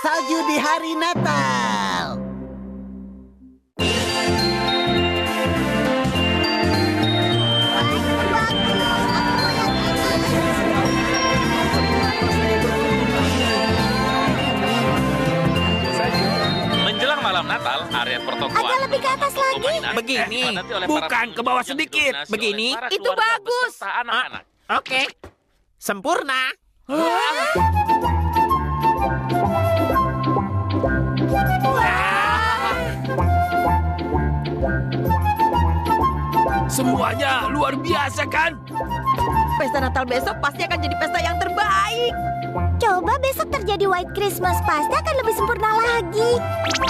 salju di hari Natal. Menjelang malam Natal, area pertokoan Agak lebih ke atas lagi. Begini, bukan ke bawah sedikit. Begini. Itu bagus. Anak-anak. Oke, sempurna. Semuanya luar biasa kan? Pesta Natal besok pasti akan jadi pesta yang terbaik. Coba besok terjadi White Christmas, pasti akan lebih sempurna lagi.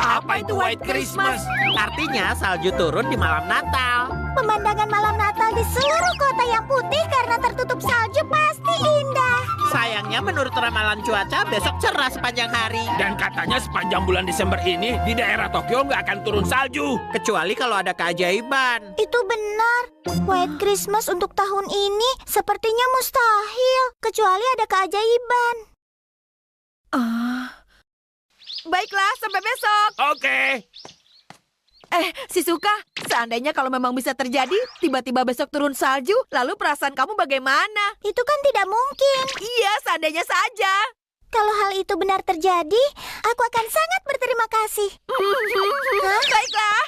Apa itu White Christmas? Artinya salju turun di malam Natal. Pemandangan malam Natal di seluruh kota yang putih karena tertutup salju pasti indah. Sayangnya menurut ramalan cuaca besok cerah sepanjang hari. Dan katanya sepanjang bulan Desember ini di daerah Tokyo nggak akan turun salju. Kecuali kalau ada keajaiban. Itu benar. White Christmas untuk tahun ini sepertinya mustahil. Kecuali ada keajaiban. Baiklah, sampai besok. Oke. Shizuka, seandainya kalau memang bisa terjadi, tiba-tiba besok turun salju, lalu perasaan kamu bagaimana? Itu kan tidak mungkin. Iya, seandainya saja. Kalau hal itu benar terjadi, aku akan sangat berterima kasih. Baiklah.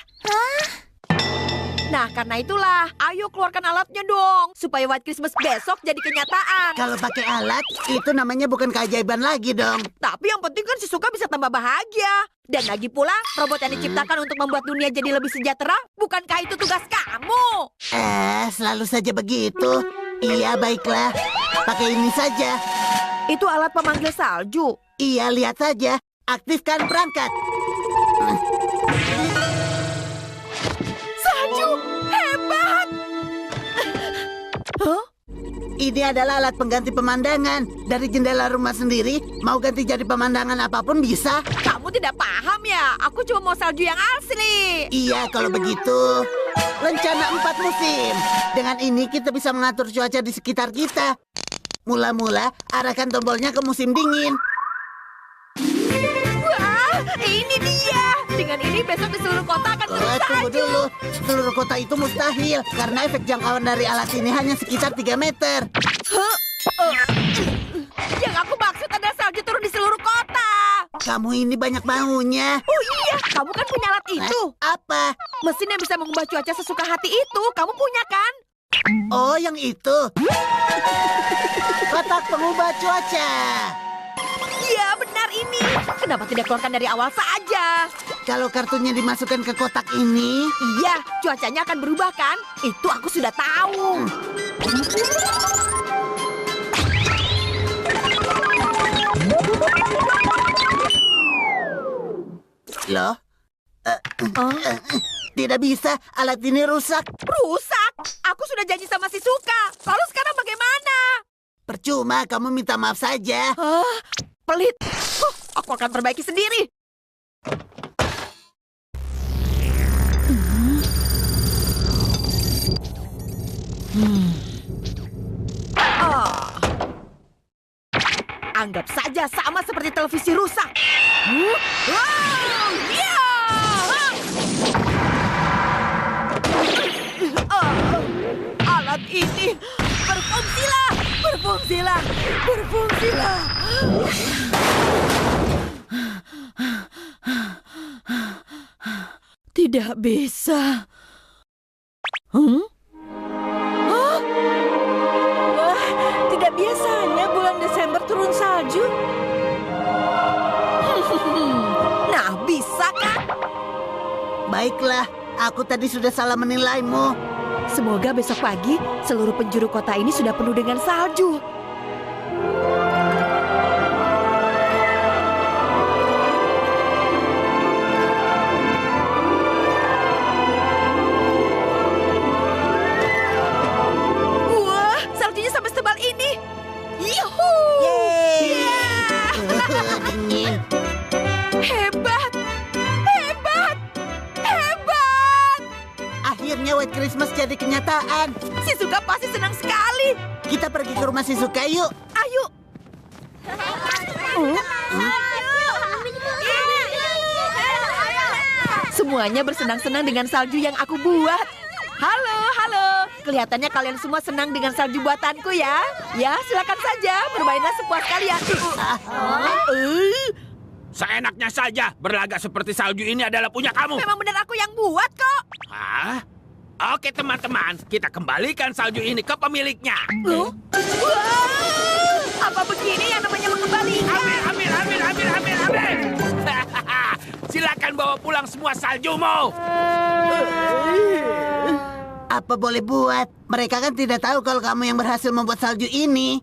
Nah, karena itulah, ayo keluarkan alatnya dong, supaya White Christmas besok jadi kenyataan. Kalau pakai alat, itu namanya bukan keajaiban lagi dong. Tapi yang penting kan Shizuka bisa tambah bahagia. Dan lagi pula, robot yang diciptakan untuk membuat dunia jadi lebih sejahtera, bukankah itu tugas kamu? Selalu saja begitu. Iya, baiklah. Pakai ini saja. Itu alat pemanggil salju. Iya, lihat saja. Aktifkan perangkat. Salju, hebat! Hah? Ini adalah alat pengganti pemandangan. Dari jendela rumah sendiri, mau ganti jadi pemandangan apapun bisa. Kamu tidak paham ya? Aku cuma mau salju yang asli. Iya, kalau begitu. Rencana 4 musim. Dengan ini kita bisa mengatur cuaca di sekitar kita. Mula-mula, arahkan tombolnya ke musim dingin. Wah, ini dia. Dengan ini besok di seluruh kota akan turun Tunggu salju. dulu. Seluruh kota itu mustahil. Karena efek jangkauan dari alat ini hanya sekitar 3 meter. Yang aku maksud adalah salju turun di seluruh kota. Kamu ini banyak maunya. Oh iya, kamu kan punya alat itu. Apa? Mesin yang bisa mengubah cuaca sesuka hati itu, kamu punya kan? Oh, yang itu. Kotak pengubah cuaca. Iya, benar ini. Kenapa tidak keluarkan dari awal saja? Kalau kartunya dimasukkan ke kotak ini, Iya, cuacanya akan berubah kan? Itu aku sudah tahu. loh. Tidak bisa, alat ini rusak. Rusak? Aku sudah janji sama Shizuka. Lalu sekarang bagaimana? Percuma, kamu minta maaf saja. Pelit. Aku akan perbaiki sendiri. Anggap saja sama seperti televisi rusak. Wow, ya! Alat ini berfungsilah, berfungsilah, berfungsilah. Tidak bisa. Hah? Wah, tidak biasanya bulan Desember turun salju. Nah, bisa kan? Baiklah, aku tadi sudah salah menilaimu. Semoga besok pagi seluruh penjuru kota ini sudah penuh dengan salju. Wah, saljunya sampai setebal ini. Yuhu! Dingin. Hebat! Hebat! Hebat! Akhirnya White Christmas jadi kenyataan. Shizuka pasti senang sekali. Kita pergi ke rumah Shizuka yuk. Ayo. semuanya bersenang-senang dengan salju yang aku buat. Halo, halo. Kelihatannya kalian semua senang dengan salju buatanku ya. Ya, silakan saja. Bermainlah sepuas kalian. Seenaknya saja, berlagak seperti salju ini adalah punya kamu. Memang benar aku yang buat kok. Hah? Oke teman-teman, kita kembalikan salju ini ke pemiliknya. Wah, apa begini yang namanya mengembalikan? Ambil. Silakan bawa pulang semua saljumu. Apa boleh buat? Mereka kan tidak tahu kalau kamu yang berhasil membuat salju ini.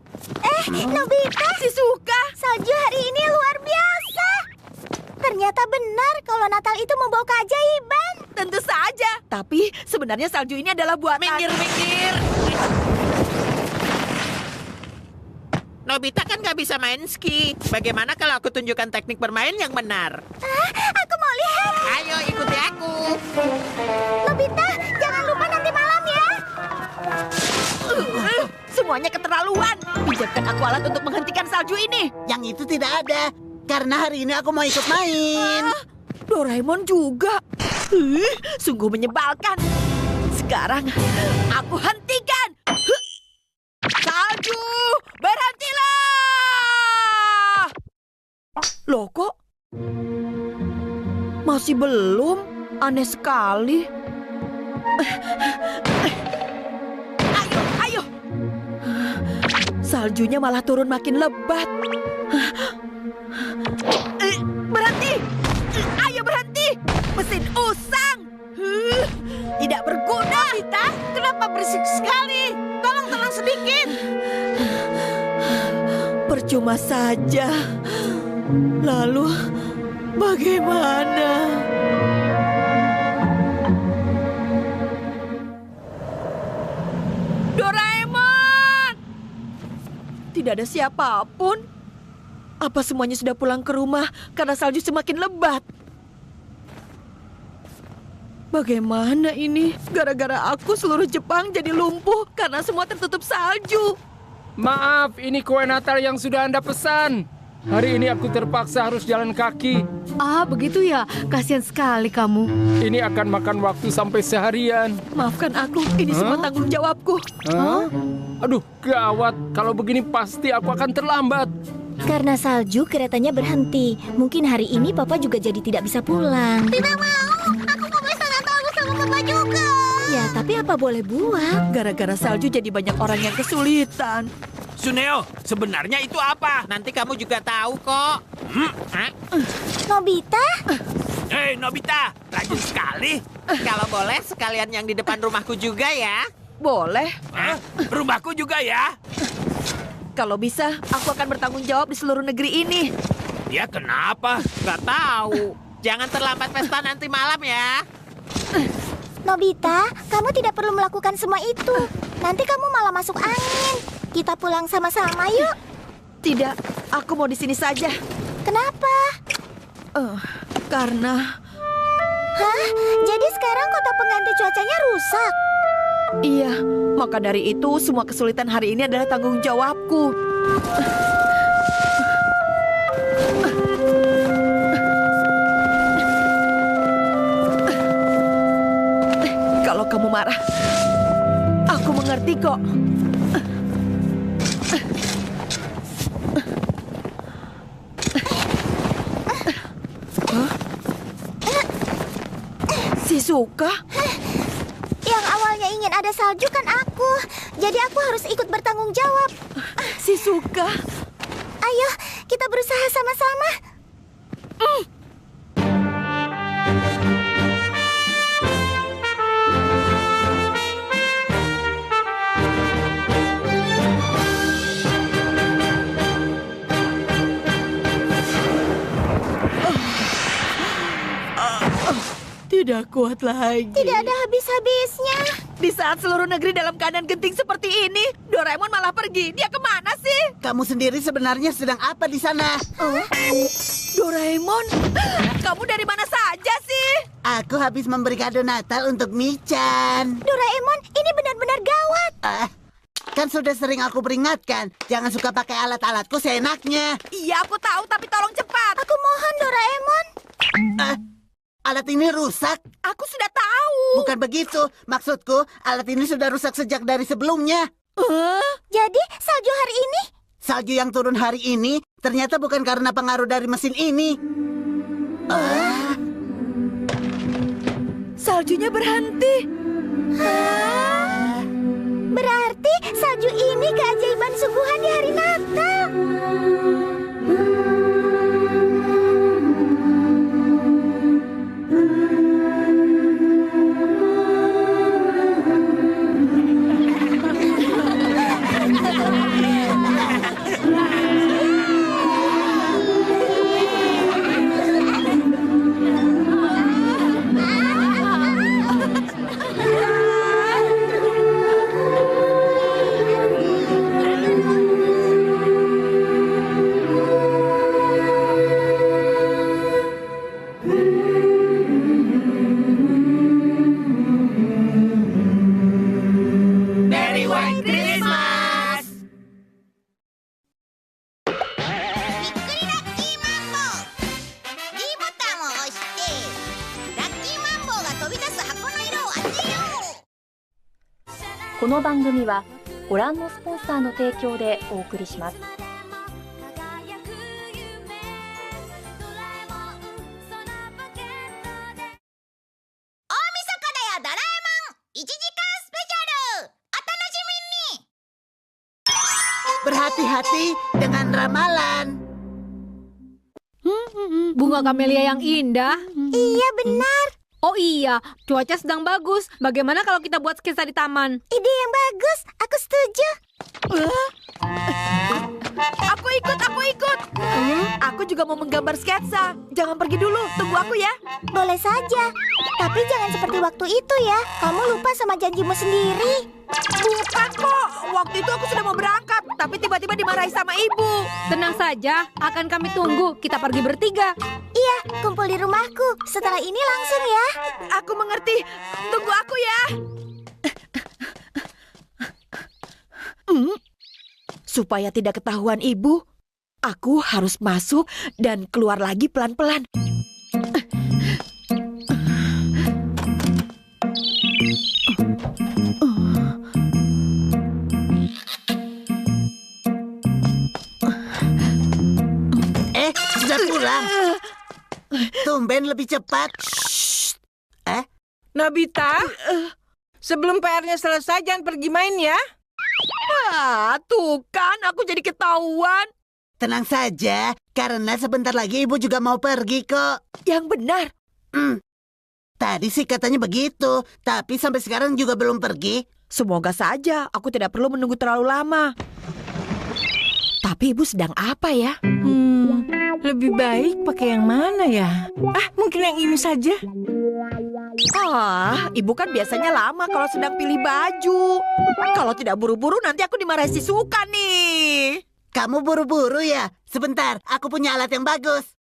Nobita, Shizuka. salju hari ini luar biasa. Ternyata benar kalau Natal itu membawa keajaiban. Tentu saja. Tapi sebenarnya salju ini adalah buatan. Minggir. Nobita kan nggak bisa main ski. Bagaimana kalau aku tunjukkan teknik bermain yang benar? Aku mau lihat. Ayo ikuti aku. Nobita, jangan lupa nanti malam ya. Semuanya keterlaluan. Pinjamkan aku alat untuk menghentikan salju ini. Yang itu tidak ada. Karena hari ini aku mau ikut main. Doraemon juga. Sungguh menyebalkan. Sekarang aku hentikan. Salju, berhentilah! Loh kok? Masih belum? Aneh sekali. Ayo. Saljunya malah turun makin lebat. Berhenti! Ayo berhenti! Mesin usang! Tidak berguna! Nobita, kenapa berisik sekali? Tolong tenang sedikit! Percuma saja. Lalu, bagaimana? Doraemon! Tidak ada siapapun. Apa semuanya sudah pulang ke rumah karena salju semakin lebat? Bagaimana ini? Gara-gara aku seluruh Jepang jadi lumpuh karena semua tertutup salju. Maaf, ini kue Natal yang sudah Anda pesan. Hari ini aku terpaksa harus jalan kaki. Ah, begitu ya? Kasihan sekali kamu. Ini akan makan waktu sampai seharian. Maafkan aku, ini semua tanggung jawabku. Hah? Aduh, gawat. Kalau begini pasti aku akan terlambat. Karena salju, keretanya berhenti. Mungkin hari ini Papa juga jadi tidak bisa pulang. Tidak mau. Aku mau pesta Natal bersama Papa juga. Ya, tapi apa boleh buat? Gara-gara salju jadi banyak orang yang kesulitan. Suneo, sebenarnya itu apa? Nanti kamu juga tahu kok. Hah? Nobita? Hei Nobita, rajin sekali. Kalau boleh sekalian yang di depan rumahku juga ya. Boleh. Hah? Rumahku juga ya. Kalau bisa, aku akan bertanggung jawab di seluruh negeri ini. Ya kenapa? Gak tahu. Jangan terlambat pesta nanti malam ya. Nobita, kamu tidak perlu melakukan semua itu. Nanti kamu malah masuk angin. Kita pulang sama-sama yuk. Tidak, aku mau di sini saja. Kenapa? Karena... Hah? Jadi sekarang kota pengganti cuacanya rusak? Iya, maka dari itu semua kesulitan hari ini adalah tanggung jawabku. Kalau kamu marah, aku mengerti kok. Shizuka? Yang awalnya ingin ada salju kan aku. Jadi aku harus ikut bertanggung jawab. Shizuka? Ayo, kita berusaha sama-sama. Tidak kuat lagi. Tidak ada habis-habisnya. Di saat seluruh negeri dalam keadaan genting seperti ini, Doraemon malah pergi. Dia kemana sih? Kamu sendiri sebenarnya sedang apa di sana? Doraemon, kamu dari mana saja sih? Aku habis memberi kado Natal untuk Michan. Doraemon, ini benar-benar gawat. Kan sudah sering aku peringatkan, jangan suka pakai alat-alatku seenaknya. Iya, aku tahu, tapi tolong cepat. Aku mohon, Doraemon. alat ini rusak. Aku sudah tahu. Bukan begitu. Maksudku, alat ini sudah rusak sejak dari sebelumnya. Jadi, salju hari ini? Salju yang turun hari ini ternyata bukan karena pengaruh dari mesin ini. Saljunya berhenti. Berarti salju ini keajaiban sungguhan di hari Natal. Merry White Christmas! びっくりラッキーマンボウ D ボタンを押してラッキーマンボウが飛び出す箱の色を当てよう。この番組はご覧のスポンサーの提供でお送りします。大晦日だよドラえもん1時間スペシャルお楽しみに。 Berhati-hati dengan ramalan. Bunga kamelia yang indah. Iya, benar. Oh iya, cuaca sedang bagus. Bagaimana kalau kita buat sketsa di taman? Ide yang bagus. Aku setuju. Aku ikut. Aku juga mau menggambar sketsa. Jangan pergi dulu, tunggu aku ya. Boleh saja. Tapi jangan seperti waktu itu ya. Kamu lupa sama janjimu sendiri. Bukan kok, waktu itu aku sudah mau berangkat, tapi tiba-tiba dimarahi sama ibu. Tenang saja, akan kami tunggu. Kita pergi bertiga. Iya, kumpul di rumahku. Setelah ini langsung ya. Aku mengerti, tunggu aku ya. Supaya tidak ketahuan ibu, aku harus masuk dan keluar lagi pelan-pelan. Sudah pulang. Tumben lebih cepat. Nobita, sebelum PR-nya selesai jangan pergi main ya. Tuh kan, aku jadi ketahuan. Tenang saja, karena sebentar lagi ibu juga mau pergi kok. Yang benar. Tadi sih katanya begitu, tapi sampai sekarang juga belum pergi. Semoga saja aku tidak perlu menunggu terlalu lama. Tapi ibu sedang apa ya? Lebih baik pakai yang mana ya? Mungkin yang ini saja. Ibu kan biasanya lama kalau sedang pilih baju. Kalau tidak buru-buru nanti aku dimarahi si Suka nih. Kamu buru-buru ya? Sebentar, aku punya alat yang bagus.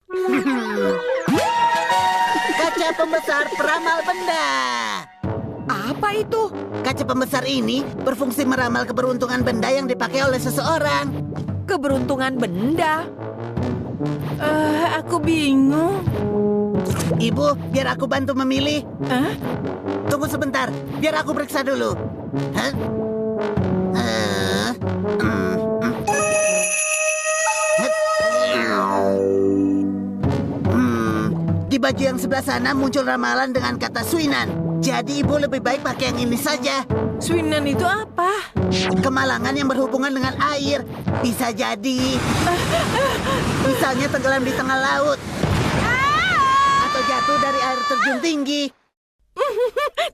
Kaca pembesar peramal benda. Apa itu? Kaca pembesar ini berfungsi meramal keberuntungan benda yang dipakai oleh seseorang. Keberuntungan benda? Aku bingung. Ibu, biar aku bantu memilih. Tunggu sebentar, biar aku periksa dulu. Di baju yang sebelah sana muncul ramalan dengan kata suinan. Jadi ibu lebih baik pakai yang ini saja. Suinan itu apa? Kemalangan yang berhubungan dengan air. Bisa jadi misalnya tenggelam di tengah laut atau jatuh dari air terjun tinggi.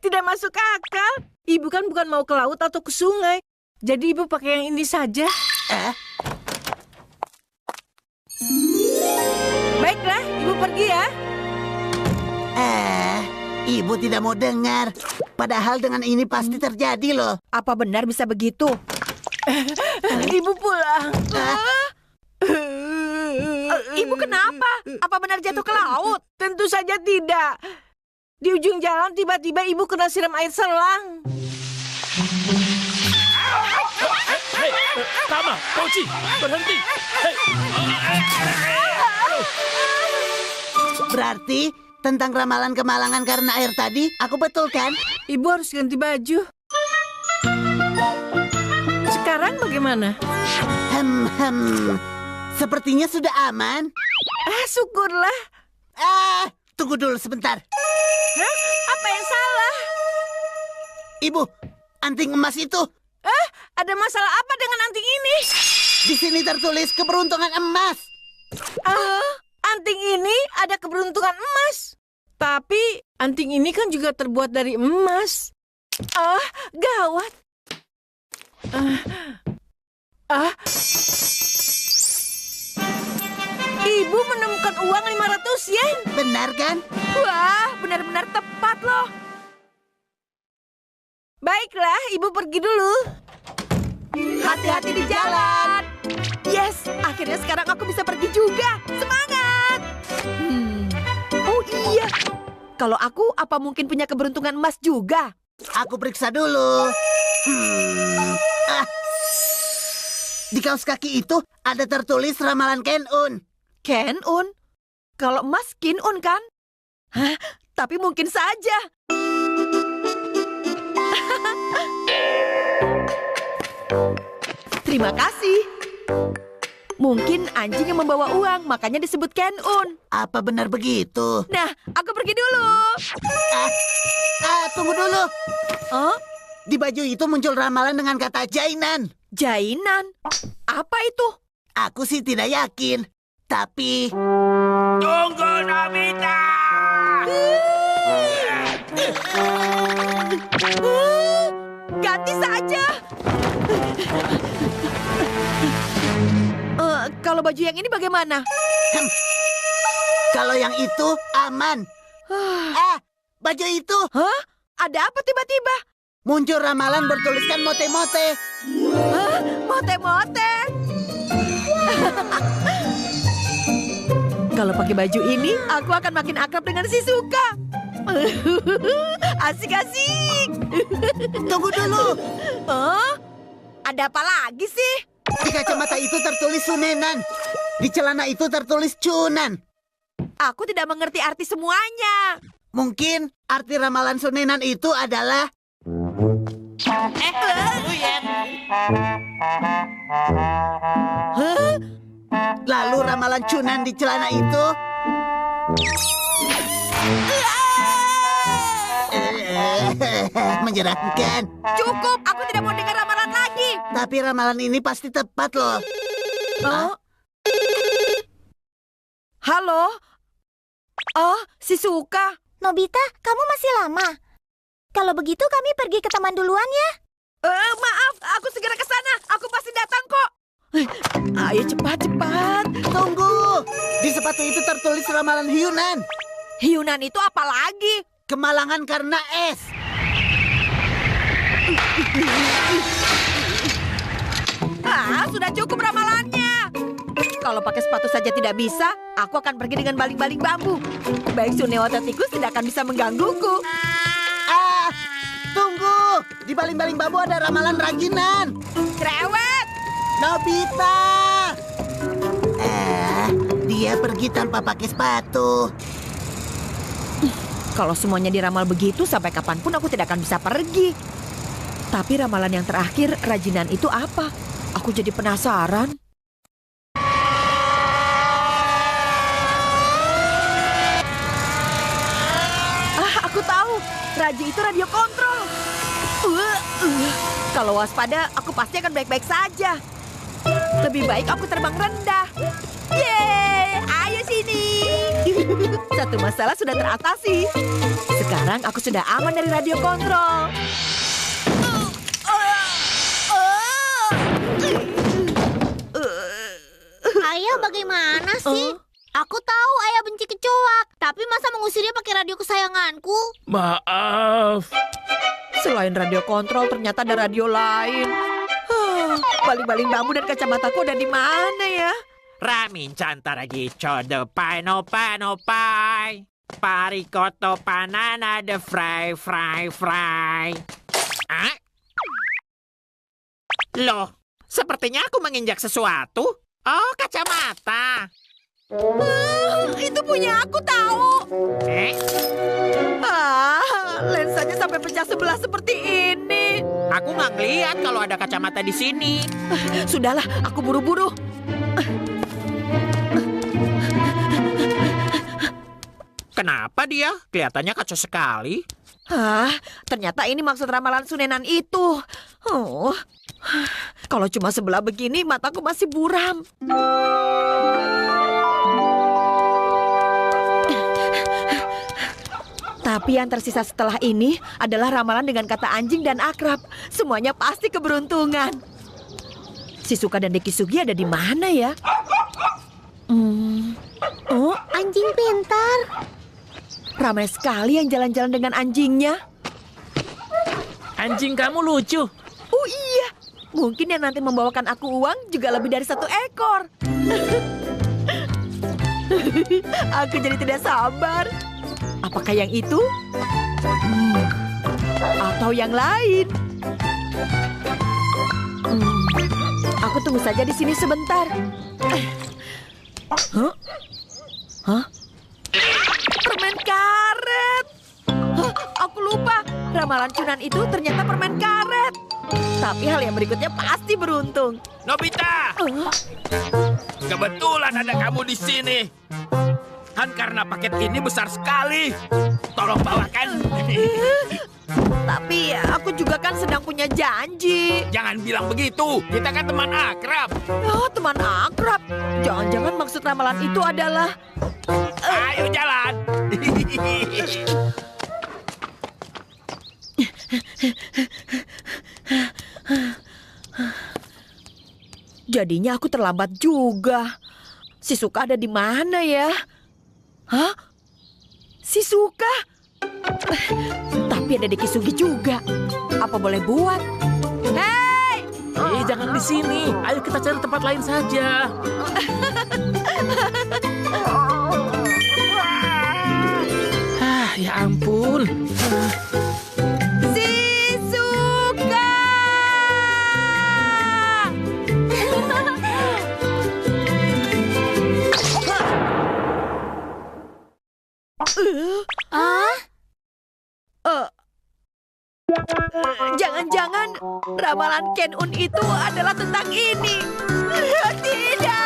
Tidak masuk akal. Ibu kan bukan mau ke laut atau ke sungai. Jadi ibu pakai yang ini saja. Baiklah, ibu pergi ya. Ibu tidak mau dengar. Padahal dengan ini pasti terjadi loh. Apa benar bisa begitu? Ibu pulang. Ibu kenapa? Apa benar jatuh ke laut? Tentu saja tidak. Di ujung jalan tiba-tiba ibu kena siram air selang. Hei, Tama, Poci, berhenti. Berarti Tentang ramalan kemalangan karena air tadi, aku betul kan? Ibu harus ganti baju. Sekarang bagaimana? Sepertinya sudah aman. Syukurlah. Tunggu dulu sebentar. Hah? Apa yang salah? Ibu, anting emas itu. Ada masalah apa dengan anting ini? Di sini tertulis keberuntungan emas. Anting ini ada keberuntungan emas. Tapi anting ini kan juga terbuat dari emas. Gawat. Ibu menemukan uang 500 yen. Benar kan? Wah, benar-benar tepat loh. Baiklah, ibu pergi dulu. Hati-hati di jalan. Yes, akhirnya sekarang aku bisa pergi juga. Semangat. Oh iya, kalau aku apa mungkin punya keberuntungan emas juga? Aku periksa dulu. Di kaos kaki itu ada tertulis ramalan Ken-un. Ken-un? Kalau emas Kin-un kan? Hah? Tapi mungkin saja. Terima kasih. Mungkin anjing yang membawa uang, makanya disebut Ken-un. Apa benar begitu? Nah, aku pergi dulu. Tunggu dulu. Di baju itu muncul ramalan dengan kata jainan. Jainan? Apa itu? Aku sih tidak yakin. Tapi... Tunggu, Nobita! Ganti saja. Kalau baju yang ini bagaimana? Kalau yang itu aman. Baju itu. Hah? Ada apa tiba-tiba? Muncul ramalan bertuliskan mote-mote. Hah? Mote-mote? Kalau pakai baju ini, aku akan makin akrab dengan Shizuka. Asik-asik. Tunggu dulu. Ada apa lagi sih? Di kacamata itu tertulis sunenan. Di celana itu tertulis cunan. Aku tidak mengerti arti semuanya. Mungkin arti ramalan sunenan itu adalah... Lalu ramalan cunan di celana itu... Menyeramkan. Cukup, aku tidak mau dengar ramalan lagi. Tapi ramalan ini pasti tepat loh. Halo? Shizuka. Nobita, kamu masih lama? Kalau begitu kami pergi ke taman duluan ya. Maaf, aku segera ke sana. Aku pasti datang kok. Ayo cepat-cepat. Tunggu. Di sepatu itu tertulis ramalan Hyunan. Hyunan itu apa lagi? Kemalangan karena es. Sudah cukup ramalannya. Kalau pakai sepatu saja tidak bisa, aku akan pergi dengan baling-baling bambu. Baik Suneo atau tikus tidak akan bisa menggangguku. Tunggu. Di baling-baling bambu ada ramalan rajinan. Cerewet. Nobita. Dia pergi tanpa pakai sepatu. Kalau semuanya diramal begitu, sampai kapanpun aku tidak akan bisa pergi. Tapi ramalan yang terakhir, rajinan itu apa? Aku jadi penasaran. Aku tahu. Raji itu radio kontrol. Kalau waspada, aku pasti akan baik-baik saja. Lebih baik aku terbang rendah. Yeay, ayo sini. Satu masalah sudah teratasi. Sekarang aku sudah aman dari radio kontrol. Ayah bagaimana sih? Aku tahu ayah benci kecoak, tapi masa mengusirnya pakai radio kesayanganku? Maaf. Selain radio kontrol, ternyata ada radio lain. Baling-baling bambu dan kacamataku ada di mana ya? Ramin cantara gicho de pai no pai. Parikoto panana de fry. Loh, sepertinya aku menginjak sesuatu. Oh, kacamata. Itu punya aku tahu. Lensanya sampai pecah sebelah seperti ini. Aku nggak ngeliat kalau ada kacamata di sini. Sudahlah, aku buru-buru. Kenapa dia? Kelihatannya kacau sekali. Ternyata ini maksud ramalan Sunenan itu. Kalau cuma sebelah begini, mataku masih buram. Tapi yang tersisa setelah ini adalah ramalan dengan kata anjing dan akrab. Semuanya pasti keberuntungan. Shizuka dan Dekisugi ada di mana ya? Oh, anjing pintar. Ramai sekali yang jalan-jalan dengan anjingnya. Anjing kamu lucu. Oh iya, mungkin yang nanti membawakan aku uang juga lebih dari 1 ekor. Aku jadi tidak sabar. Apakah yang itu? Atau yang lain? Aku tunggu saja di sini sebentar. Permen karet. Aku lupa. Ramalan Chunan itu ternyata permen karet. Tapi hal yang berikutnya pasti beruntung. Nobita! Kebetulan ada kamu di sini. Kan karena paket ini besar sekali. Tolong bawakan. Tapi aku juga kan sedang punya janji. Jangan bilang begitu. Kita kan teman akrab. Oh, teman akrab. Jangan-jangan maksud ramalan itu adalah... Ayo jalan. Jadinya aku terlambat juga. Shizuka ada di mana ya? Hah? Shizuka? Tapi ada Dekisugi juga. Apa boleh buat? Hei! Jangan di sini. Ayo kita cari tempat lain saja. Ya ampun. Shizuka! Jangan-jangan ramalan Ken-un itu adalah tentang ini. Tidak!